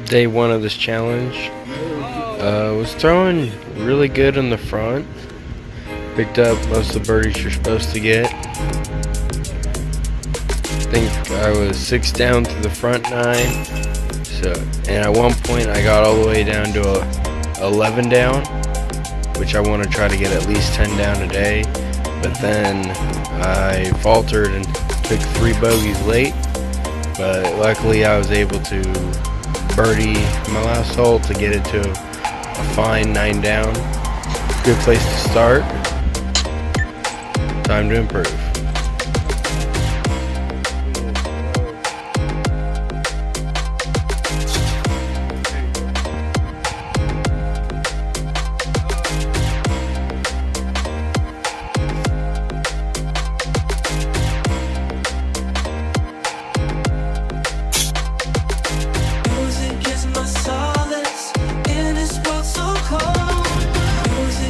Day one of this challenge. Was throwing really good in the front. Picked up most of the birdies you're supposed to get. I think I was 6 down to the front 9. And at one point I got all the way down to 11 down, which I want to try to get at least 10 down today. But then I faltered and took 3 bogeys late. But luckily I was able to birdie my last hole to get it to a fine 9 down. Good place to start. Time to improve.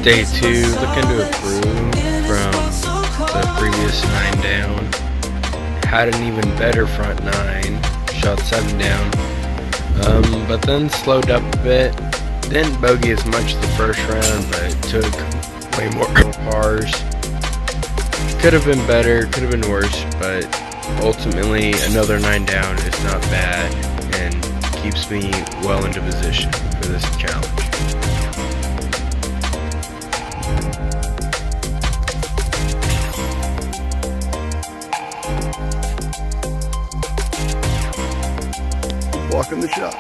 Day 2, looking to improve from the previous 9 down. Had an even better front 9, shot 7 down, but then slowed up a bit. Didn't bogey as much the first round, but took way more pars. Could have been better, could have been worse, but ultimately another 9 down is not bad and keeps me well into position for this challenge. Blocking the shot.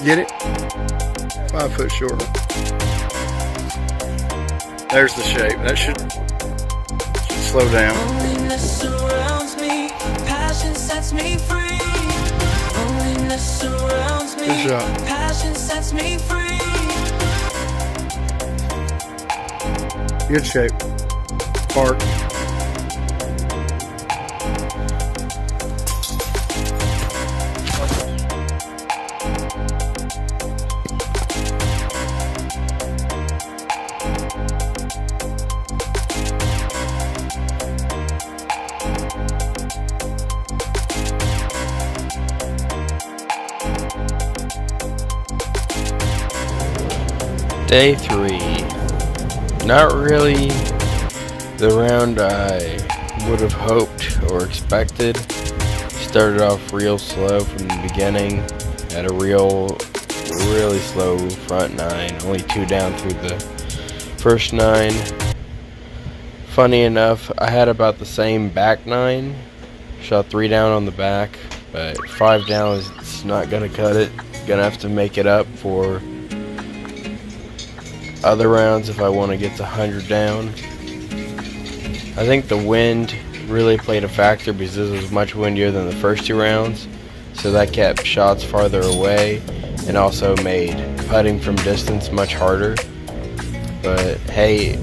Get it? 5 foot short. There's the shape. That should slow down. Loneliness surrounds me, passion sets me free. Loneliness surrounds me, good shot. Passion sets me free. Good shape. Park. Day 3. Not really the round I would have hoped or expected. Started off real slow from the beginning. Had a really slow front 9. Only 2 down through the first 9. Funny enough, I had about the same back 9. Shot 3 down on the back, but 5 down is not gonna cut it. Gonna have to make it up for other rounds if I want to get to 100 down. I think the wind really played a factor because this was much windier than the first 2 rounds, so that kept shots farther away and also made putting from distance much harder. But hey,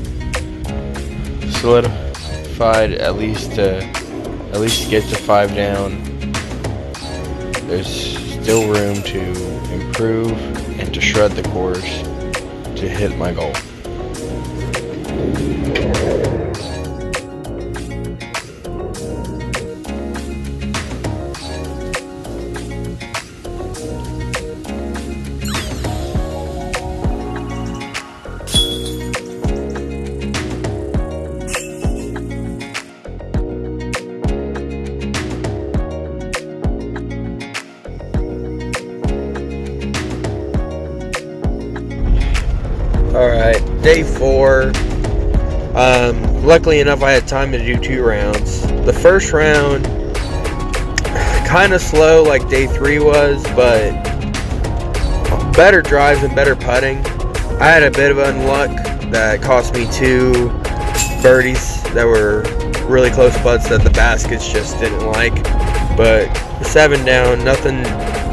solidified at least to get to 5 down. There's still room to improve and to shred the course to hit my goal. Alright, day 4. Luckily enough I had time to do 2 rounds. The first round, kind of slow like day 3 was, but better drives and better putting. I had a bit of unluck that cost me 2 birdies that were really close putts that the baskets just didn't like. But 7 down, nothing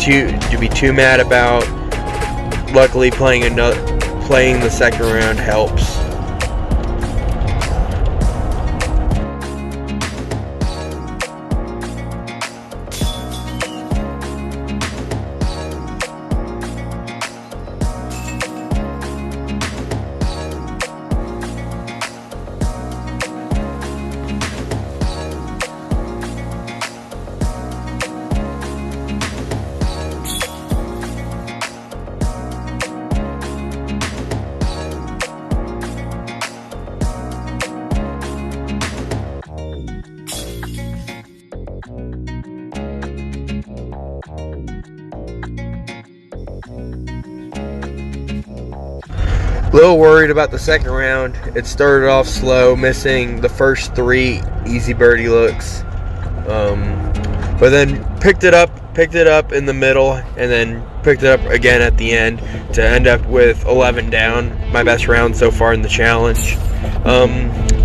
to be too mad about. Luckily playing the second round helps. Little worried about the second round. It started off slow, missing the first 3 easy birdie looks, but then picked it up in the middle, and then picked it up again at the end to end up with 11 down. My best round so far in the challenge.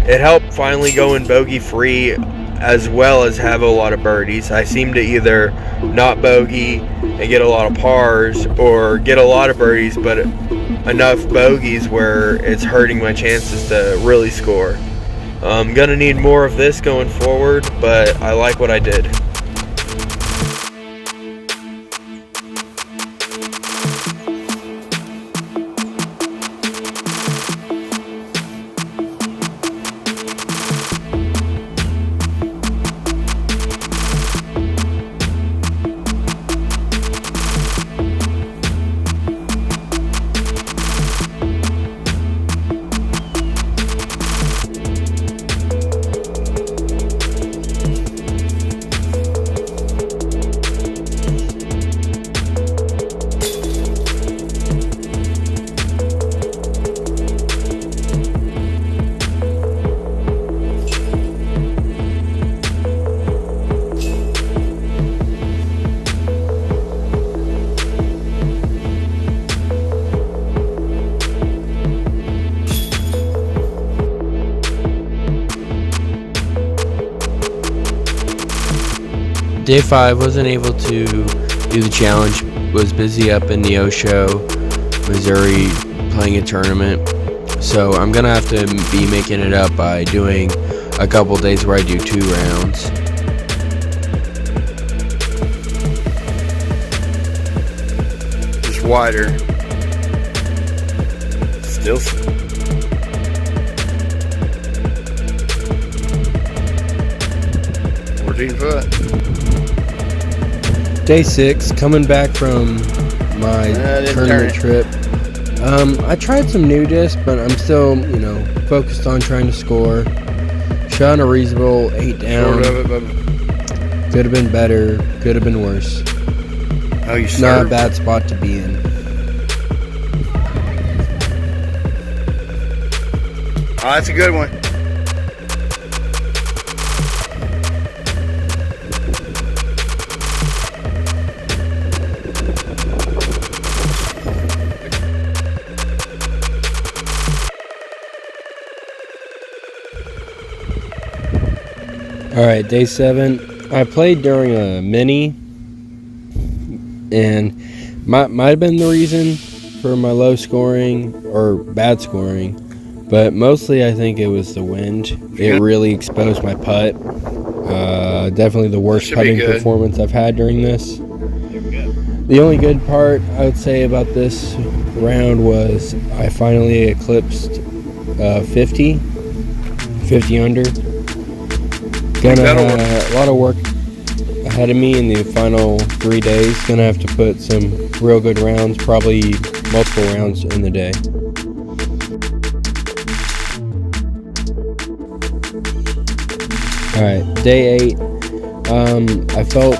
It helped finally go in bogey free, as well as have a lot of birdies. I seem to either not bogey and get a lot of pars, or get a lot of birdies but enough bogeys where it's hurting my chances to really score. I'm gonna need more of this going forward, but I like what I did. Day 5, wasn't able to do the challenge. Was busy up in Neosho, Missouri, playing a tournament. So I'm gonna have to be making it up by doing a couple days where I do 2 rounds. Just wider. Still. 14 foot. Day 6, coming back from my tournament trip. I tried some new discs, but I'm still, focused on trying to score. Shot a reasonable 8 down. Could have been better, could have been worse. Oh, you served? Not a bad spot to be in. Oh, that's a good one. Alright, day 7. I played during a mini, and might have been the reason for my low scoring or bad scoring, but mostly I think it was the wind. It really exposed my putt. Definitely the worst putting performance I've had during this. The only good part I would say about this round was I finally eclipsed 50 under. Gonna have a lot of work ahead of me in the final 3 days. Gonna have to put some real good rounds, probably multiple rounds in the day. Alright, day 8. I felt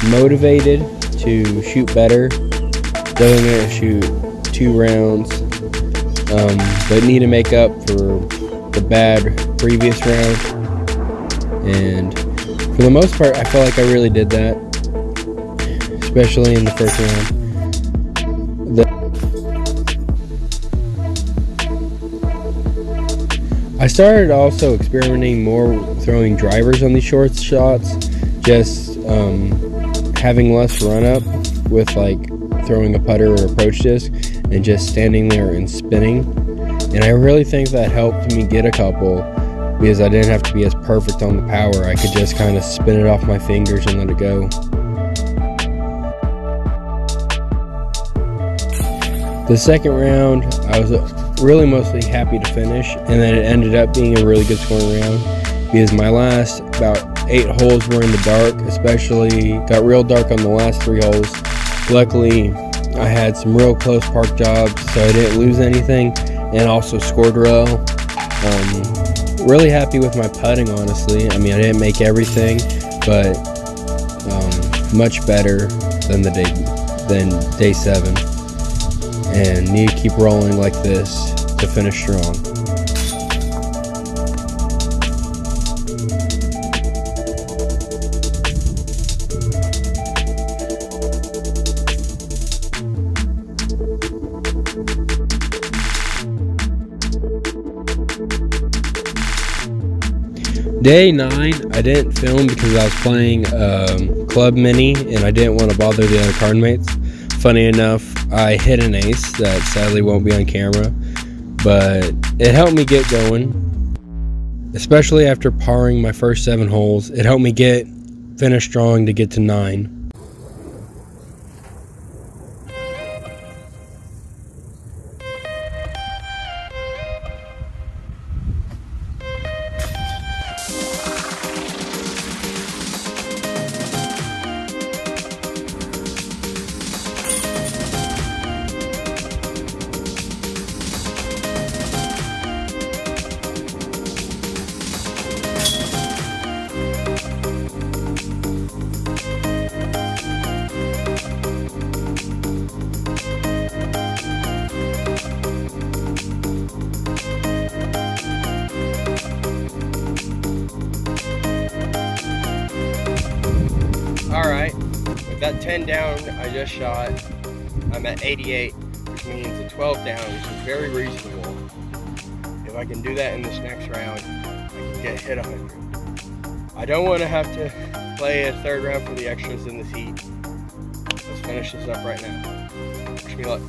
motivated to shoot better. Definitely gonna shoot 2 rounds, but need to make up for the bad previous round. And for the most part, I felt like I really did that, especially in the first round. I started also experimenting more throwing drivers on these short shots, just having less run up with like throwing a putter or approach disc and just standing there and spinning. And I really think that helped me get a couple, because I didn't have to be as perfect on the power. I could just kind of spin it off my fingers and let it go. The second round, I was really mostly happy to finish, and then it ended up being a really good scoring round, because my last about 8 holes were in the dark, especially got real dark on the last 3 holes. Luckily, I had some real close park jobs, so I didn't lose anything, and also scored well. Really happy with my putting, honestly. I mean, I didn't make everything, but much better than day 7. And need to keep rolling like this to finish strong. Day 9, I didn't film because I was playing Club Mini and I didn't want to bother the other card mates. Funny enough, I hit an ace that sadly won't be on camera, but it helped me get going. Especially after parring my first 7 holes, it helped me finish strong to get to 9. Alright, with that 10 down I just shot, I'm at 88, which means a 12 down, which is very reasonable. If I can do that in this next round, I can get hit 100. I don't want to have to play a 3rd round for the extras in this heat. Let's finish this up right now. Wish me luck.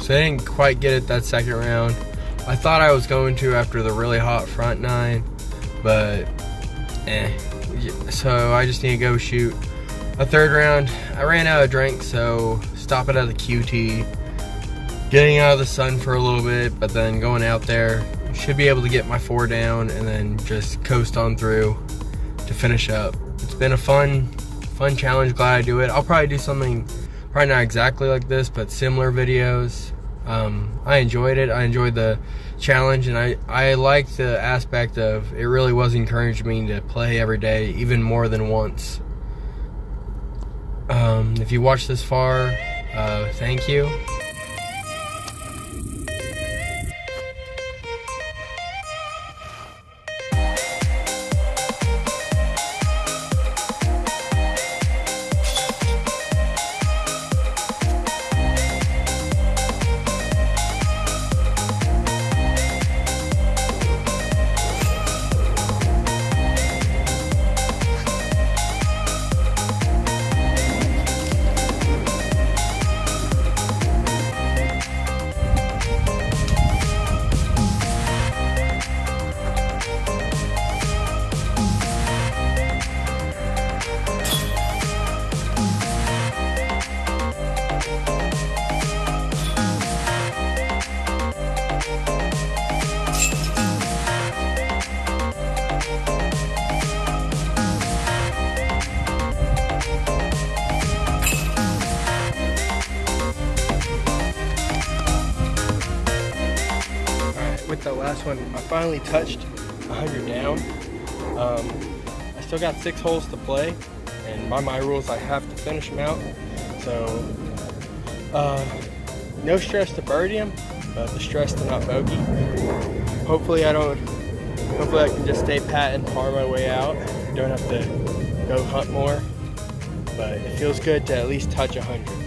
So I didn't quite get it that 2nd round. I thought I was going to after the really hot front 9, but so I just need to go shoot a 3rd round. I ran out of drink, so stop it at the QT, getting out of the sun for a little bit, but then going out there, should be able to get my 4 down and then just coast on through to finish up. It's been a fun challenge, glad I do it. I'll probably do something, probably not exactly like this, but similar videos. I enjoyed it. I enjoyed the challenge, and I liked the aspect of it really was encouraging me to play every day, even more than once. If you watched this far, thank you. With the last one, I finally touched 100 down. I still got 6 holes to play, and by my rules I have to finish them out. So No stress to birdie him, but the stress to not bogey. Hopefully I can just stay pat and par my way out. Don't have to go hunt more, but it feels good to at least touch 100.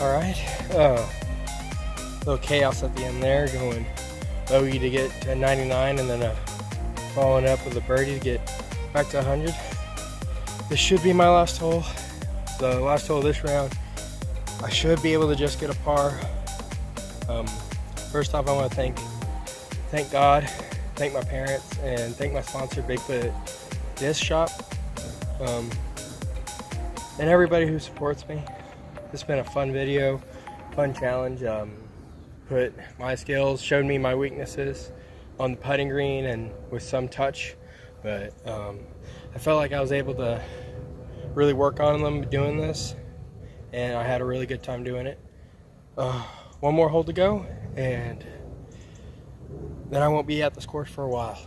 All right, little chaos at the end there, going bogey to get to 99 and then following up with a birdie to get back to 100. This should be my last hole, the last hole of this round. I should be able to just get a par. First off, I want to thank God, thank my parents, and thank my sponsor, Bigfoot Disc Shop, and everybody who supports me. It's been a fun video, fun challenge. Put my skills, showed me my weaknesses on the putting green and with some touch, but I felt like I was able to really work on them doing this, and I had a really good time doing it. One more hole to go, and then I won't be at this course for a while.